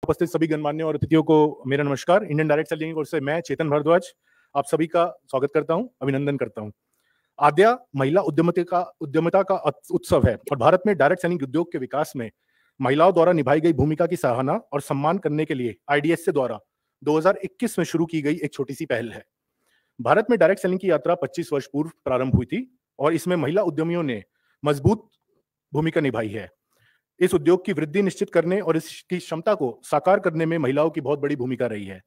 उपस्थित सभी गणमान्य और अतिथियों को मेरा नमस्कार। इंडियन डायरेक्ट सेलिंग की ओर से मैं चेतन भारद्वाज आप सभी का स्वागत करता हूं, अभिनंदन करता हूं। आद्या महिला उद्यमिता का उत्सव है और भारत में डायरेक्ट सेलिंग उद्योग के विकास में महिलाओं द्वारा निभाई गई भूमिका की सराहना और सम्मान करने के लिए आईडीएसए द्वारा 2021 में शुरू की गई एक छोटी सी पहल है। भारत में डायरेक्ट सेलिंग की यात्रा 25 वर्ष पूर्व प्रारंभ हुई थी और इसमें महिला उद्यमियों ने मजबूत भूमिका निभाई है। इस उद्योग की वृद्धि निश्चित करने और इसकी क्षमता को साकार करने में महिलाओं की बहुत बड़ी भूमिका रही है।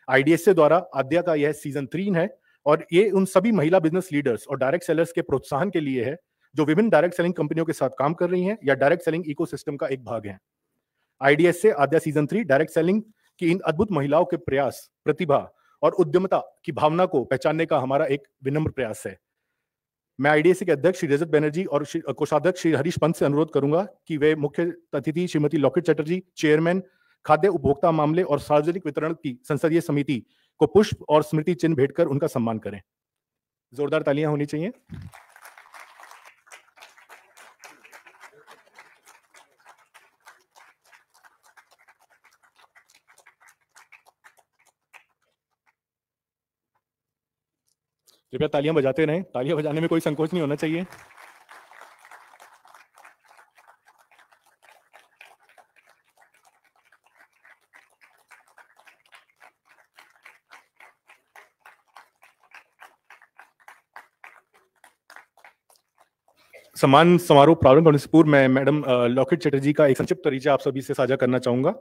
आईडीएसए द्वारा आद्या का यह सीजन 3 है और ये उन सभी महिला बिजनेस लीडर्स और डायरेक्ट सेलर्स के प्रोत्साहन के लिए है जो विभिन्न डायरेक्ट सेलिंग कंपनियों के साथ काम कर रही हैं या डायरेक्ट सेलिंग इकोसिस्टम का एक भाग है। आईडीएसए आद्या सीजन 3 डायरेक्ट सेलिंग की इन अद्भुत महिलाओं के प्रयास, प्रतिभा और उद्यमता की भावना को पहचानने का हमारा एक विनम्र प्रयास है। मैं आईडीएसए के अध्यक्ष श्री रजत बैनर्जी और कोषाध्यक्ष श्री हरीश पंत से अनुरोध करूंगा कि वे मुख्य अतिथि श्रीमती लॉकेट चटर्जी, चेयरमैन खाद्य उपभोक्ता मामले और सार्वजनिक वितरण की संसदीय समिति को पुष्प और स्मृति चिन्ह भेंटकर उनका सम्मान करें। जोरदार तालियां होनी चाहिए। कृपया तालियां बजाते रहें। तालियां बजाने में कोई संकोच नहीं होना चाहिए। सम्मान समारोह प्रारंभ होने से पूर्व मैं मैडम लॉकेट चटर्जी का एक संक्षिप्त परिचय आप सभी से साझा करना चाहूंगा।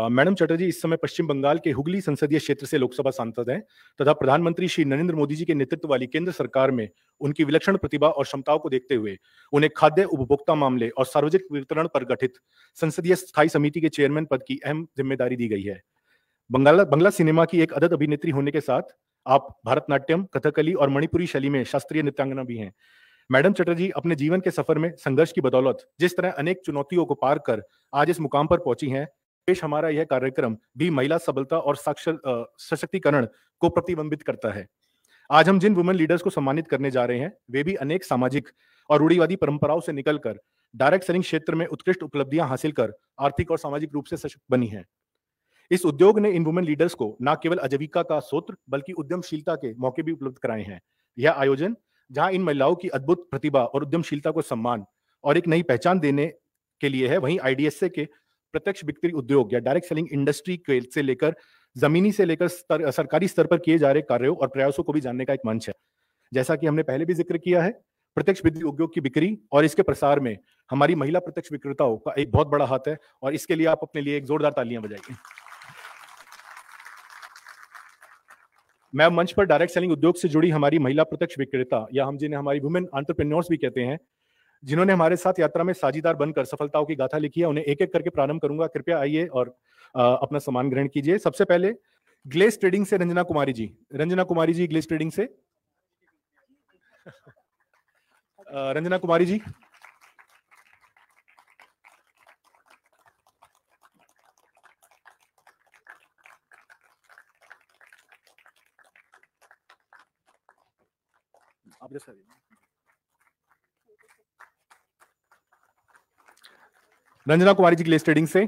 मैडम चटर्जी इस समय पश्चिम बंगाल के हुगली संसदीय क्षेत्र से लोकसभा सांसद हैं तथा प्रधानमंत्री श्री नरेंद्र मोदी जी के नेतृत्व वाली केंद्र सरकार में उनकी विलक्षण प्रतिभा और क्षमताओं को देखते हुए उन्हें खाद्य उपभोक्ता मामले और सार्वजनिक वितरण पर गठित संसदीय स्थायी समिति के चेयरमैन पद की अहम जिम्मेदारी दी गई है। बंगला सिनेमा की एक अदद अभिनेत्री होने के साथ आप भारतनाट्यम, कथकली और मणिपुरी शैली में शास्त्रीय नृत्यांगना भी हैं। मैडम चटर्जी अपने जीवन के सफर में संघर्ष की बदौलत जिस तरह अनेक चुनौतियों को पार कर आज इस मुकाम पर पहुंची हैं, पेश हमारा यह कार्यक्रम भी महिला सबलता और सशक्तिकरण को प्रतिबिंबित करता है। आज हम जिन वुमेन लीडर्स को सम्मानित करने जा रहे हैं वे भी अनेक सामाजिक और रूढ़िवादी परंपराओं से निकलकर डायरेक्ट सेलिंग क्षेत्र में उत्कृष्ट उपलब्धियां हासिल कर आर्थिक और सामाजिक रूप से सशक्त बनी हैं। इस उद्योग ने इन वुमेन लीडर्स को न केवल आजीविका का स्रोत बल्कि उद्यमशीलता के मौके भी उपलब्ध कराए हैं। यह आयोजन जहां इन महिलाओं की अद्भुत प्रतिभा और उद्यमशीलता को सम्मान और एक नई पहचान देने के लिए है, वहीं आईडीएसए के प्रत्यक्ष बिक्री उद्योग या डायरेक्ट सेलिंग इंडस्ट्री से लेकर जमीनी से लेकर सरकारी स्तर पर किए जा रहे कार्यों और प्रयासों को भी जानने का एक मंच है। जैसा कि हमने पहले भी जिक्र किया है, प्रत्यक्ष बिक्री उद्योग की बिक्री और इसके प्रसार में हमारी महिला प्रत्यक्ष विक्रेताओं का एक बहुत बड़ा हाथ है और इसके लिए आप अपने लिए एक जोरदार तालियां बजाइए। मैं मंच पर डायरेक्ट सेलिंग उद्योग से जुड़ी हमारी महिला प्रत्यक्ष विक्रेता या हम जिन्हें हमारी वुमेन एंटरप्रेन्योर्स भी कहते हैं, जिन्होंने हमारे साथ यात्रा में साझीदार बनकर सफलताओं की गाथा लिखी है, उन्हें एक एक करके प्रारंभ करूंगा। कृपया आइए और अपना सम्मान ग्रहण कीजिए। सबसे पहले ग्लेस ट्रेडिंग से रंजना कुमारी जी। रंजना कुमारी जी ग्लेस ट्रेडिंग से। रंजना कुमारी जी। आप जैसा रंजना कुमारी जी ग्लेस ट्रेडिंग से।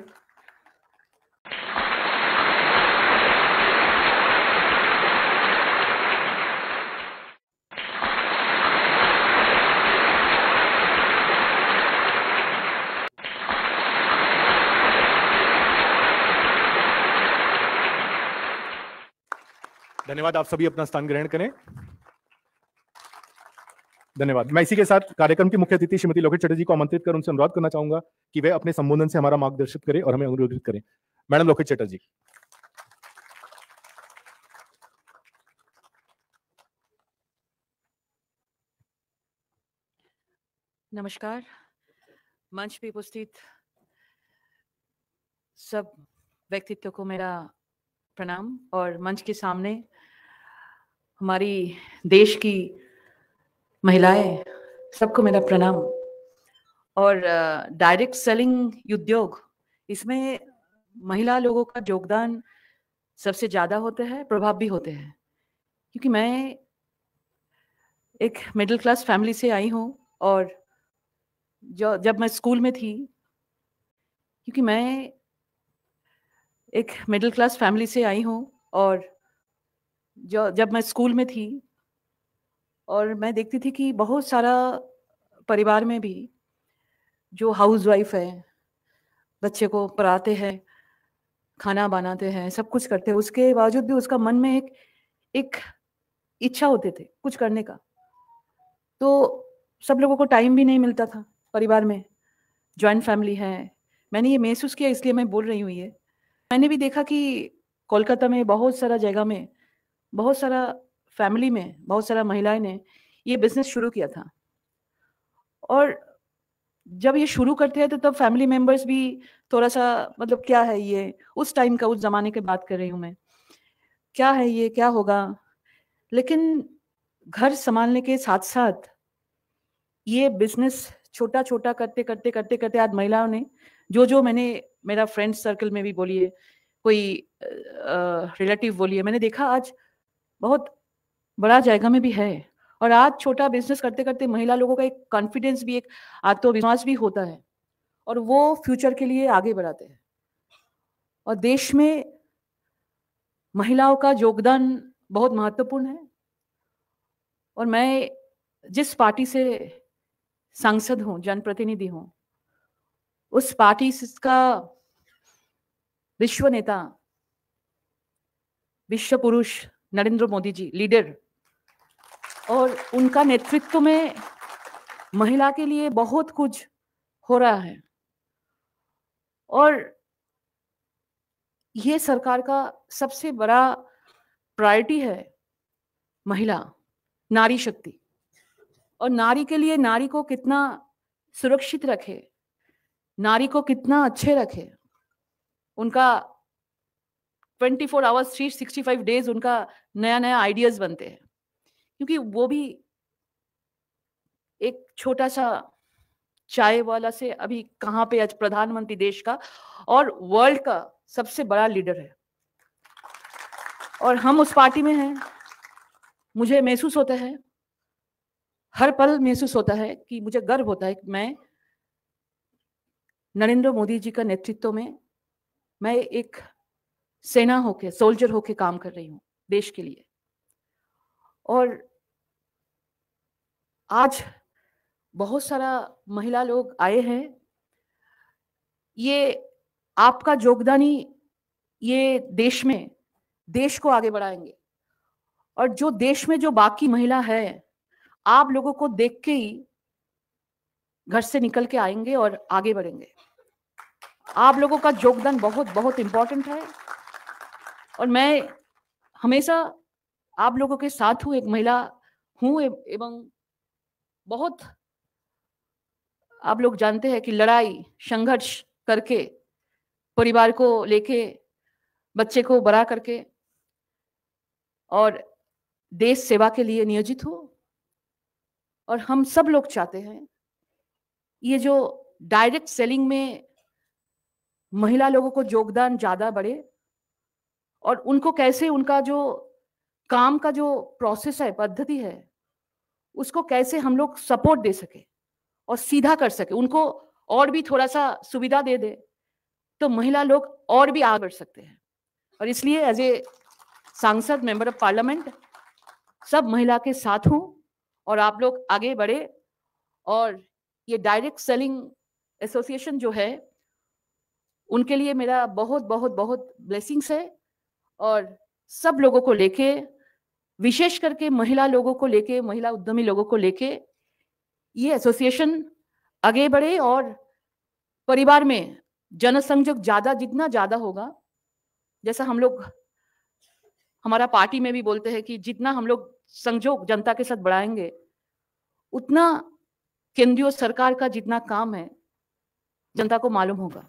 धन्यवाद। आप सभी अपना स्थान ग्रहण करें। धन्यवाद। मैं इसी के साथ कार्यक्रम की मुख्य अतिथि श्रीमती लॉकेट चटर्जी को आमंत्रित कर उनसे अनुरोध करना चाहूंगा कि वे अपने संबोधन से हमारा मार्गदर्शन करें और हमें अनुरोधित करें। मैडम लॉकेट चटर्जी। नमस्कार। मंच पे उपस्थित सब व्यक्तित्व को मेरा प्रणाम और मंच के सामने हमारी देश की महिलाएं सबको मेरा प्रणाम। और डायरेक्ट सेलिंग उद्योग, इसमें महिला लोगों का योगदान सबसे ज़्यादा होता है, प्रभाव भी होते हैं। क्योंकि मैं एक मिडिल क्लास फैमिली से आई हूँ और जब मैं स्कूल में थी, क्योंकि मैं एक मिडिल क्लास फैमिली से आई हूँ और जब मैं स्कूल में थी और मैं देखती थी कि बहुत सारा परिवार में भी जो हाउसवाइफ है, बच्चे को पढ़ाते हैं, खाना बनाते हैं, सब कुछ करते हैं, उसके बावजूद भी उसका मन में एक इच्छा होते थे कुछ करने का। तो सब लोगों को टाइम भी नहीं मिलता था परिवार में, जॉइंट फैमिली है। मैंने ये महसूस किया, इसलिए मैं बोल रही हूँ ये। मैंने भी देखा कि कोलकाता में बहुत सारा जगह में, बहुत सारा फैमिली में, बहुत सारा महिलाएं ने ये बिजनेस शुरू किया था। और जब ये शुरू करते हैं तो तब फैमिली मेंबर्स भी थोड़ा सा, मतलब क्या है ये, उस टाइम का, उस जमाने की बात कर रही हूँ मैं, क्या है ये, क्या होगा। लेकिन घर संभालने के साथ साथ ये बिजनेस छोटा छोटा करते करते करते करते आज महिलाओं ने जो मैंने, मेरा फ्रेंड सर्कल में भी बोलिए, कोई रिलेटिव बोलिए, मैंने देखा आज बहुत बड़ा जायगा में भी है। और आज छोटा बिजनेस करते करते महिला लोगों का एक कॉन्फिडेंस भी, एक आत्मविश्वास भी होता है और वो फ्यूचर के लिए आगे बढ़ाते हैं। और देश में महिलाओं का योगदान बहुत महत्वपूर्ण है। और मैं जिस पार्टी से सांसद हूँ, जनप्रतिनिधि हूँ, उस पार्टी का विश्व नेता, विश्व पुरुष नरेंद्र मोदी जी लीडर, और उनका नेतृत्व में महिला के लिए बहुत कुछ हो रहा है। और ये सरकार का सबसे बड़ा प्रायोरिटी है महिला, नारी शक्ति। और नारी के लिए नारी को कितना सुरक्षित रखे, नारी को कितना अच्छे रखे, उनका 24 आवर्स 365 डेज उनका नया नया आइडियाज बनते हैं। क्योंकि वो भी एक छोटा सा चाय वाला से अभी कहाँ पे आज प्रधानमंत्री देश का और वर्ल्ड का सबसे बड़ा लीडर है। और हम उस पार्टी में हैं। मुझे महसूस होता है, हर पल महसूस होता है कि मुझे गर्व होता है कि मैं नरेंद्र मोदी जी का नेतृत्व में, मैं एक सेना होके, सोल्जर होके काम कर रही हूँ देश के लिए। और आज बहुत सारा महिला लोग आए हैं। ये आपका योगदान ही ये देश में, देश को आगे बढ़ाएंगे। और जो देश में जो बाकी महिला है, आप लोगों को देख के ही घर से निकल के आएंगे और आगे बढ़ेंगे। आप लोगों का योगदान बहुत बहुत इंपॉर्टेंट है। और मैं हमेशा आप लोगों के साथ हूँ, एक महिला हूँ। एवं बहुत, आप लोग जानते हैं कि लड़ाई संघर्ष करके, परिवार को लेके, बच्चे को बड़ा करके और देश सेवा के लिए नियोजित हो। और हम सब लोग चाहते हैं ये जो डायरेक्ट सेलिंग में महिला लोगों को योगदान ज्यादा बढ़े, और उनको कैसे, उनका जो काम का जो प्रोसेस है, पद्धति है, उसको कैसे हम लोग सपोर्ट दे सके और सीधा कर सके, उनको और भी थोड़ा सा सुविधा दे दे तो महिला लोग और भी आगे बढ़ सकते हैं। और इसलिए एज ए सांसद, मेंबर ऑफ पार्लियामेंट, सब महिला के साथ हूं और आप लोग आगे बढ़े। और ये डायरेक्ट सेलिंग एसोसिएशन जो है, उनके लिए मेरा बहुत बहुत बहुत ब्लेसिंग्स है। और सब लोगों को लेके, विशेष करके महिला लोगों को लेके, महिला उद्यमी लोगों को लेके ये एसोसिएशन आगे बढ़े। और परिवार में जनसंयोग ज्यादा, जितना ज्यादा होगा, जैसा हम लोग हमारा पार्टी में भी बोलते हैं कि जितना हम लोग संयोग जनता के साथ बढ़ाएंगे, उतना केंद्रीय सरकार का जितना काम है जनता को मालूम होगा।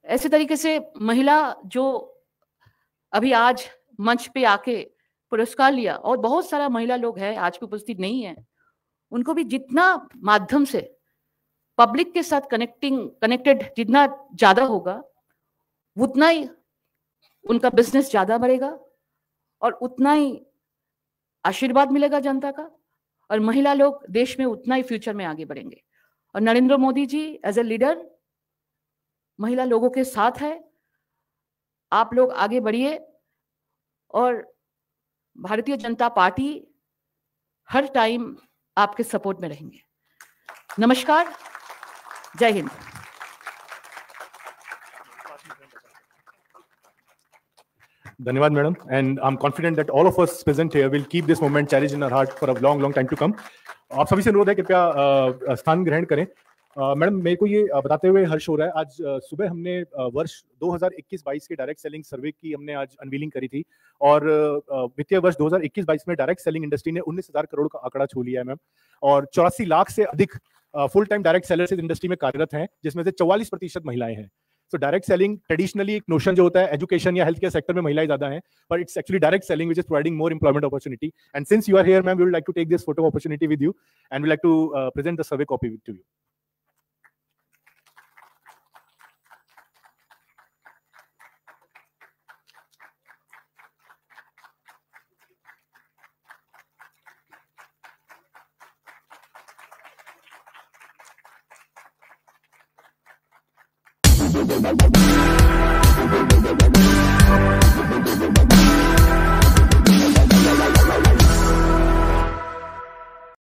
ऐसे तरीके से महिला जो अभी आज मंच पे आके पुरस्कार लिया, और बहुत सारा महिला लोग हैं आज भी उपस्थित नहीं है, उनको भी जितना माध्यम से पब्लिक के साथ कनेक्टेड जितना ज्यादा होगा, उतना ही उनका बिजनेस ज्यादा बढ़ेगा और उतना ही आशीर्वाद मिलेगा जनता का, और महिला लोग देश में उतना ही फ्यूचर में आगे बढ़ेंगे। और Narendra Modi ji as a leader महिला लोगों के साथ है, आप लोग आगे बढ़िए और भारतीय जनता पार्टी हर टाइम आपके सपोर्ट में रहेंगे। नमस्कार, जय हिंद। धन्यवाद madam, and I am confident that all of us present here will keep this moment cherish in our heart for a long time to come. आप सभी से अनुरोध है कृपया स्थान ग्रहण करें। मैडम, मेरे को ये बताते हुए हर्ष हो रहा है, आज सुबह हमने वर्ष 2021-22 के डायरेक्ट सेलिंग सर्वे की हमने आज अनवीलिंग करी थी, और वित्तीय वर्ष 2021-22 में डायरेक्ट सेलिंग इंडस्ट्री ने 19,000 करोड़ का आंकड़ा छू लिया है मैम, और 84 लाख से अधिक फुल टाइम डायरेक्ट सेलर्स इस इंडस्ट्री में कार्यरत हैं, जिसमें से 44% महिलाएं हैं। So direct selling traditionally एक नोशन जो होता है एजुकेशन या हेल्थ केयर सेक्टर में महिलाएं ज्यादा हैं, but it's actually direct selling which is providing more employment opportunity. And since you are here, ma'am, we would like to take this photo opportunity with you, and we like to present the survey copy to you.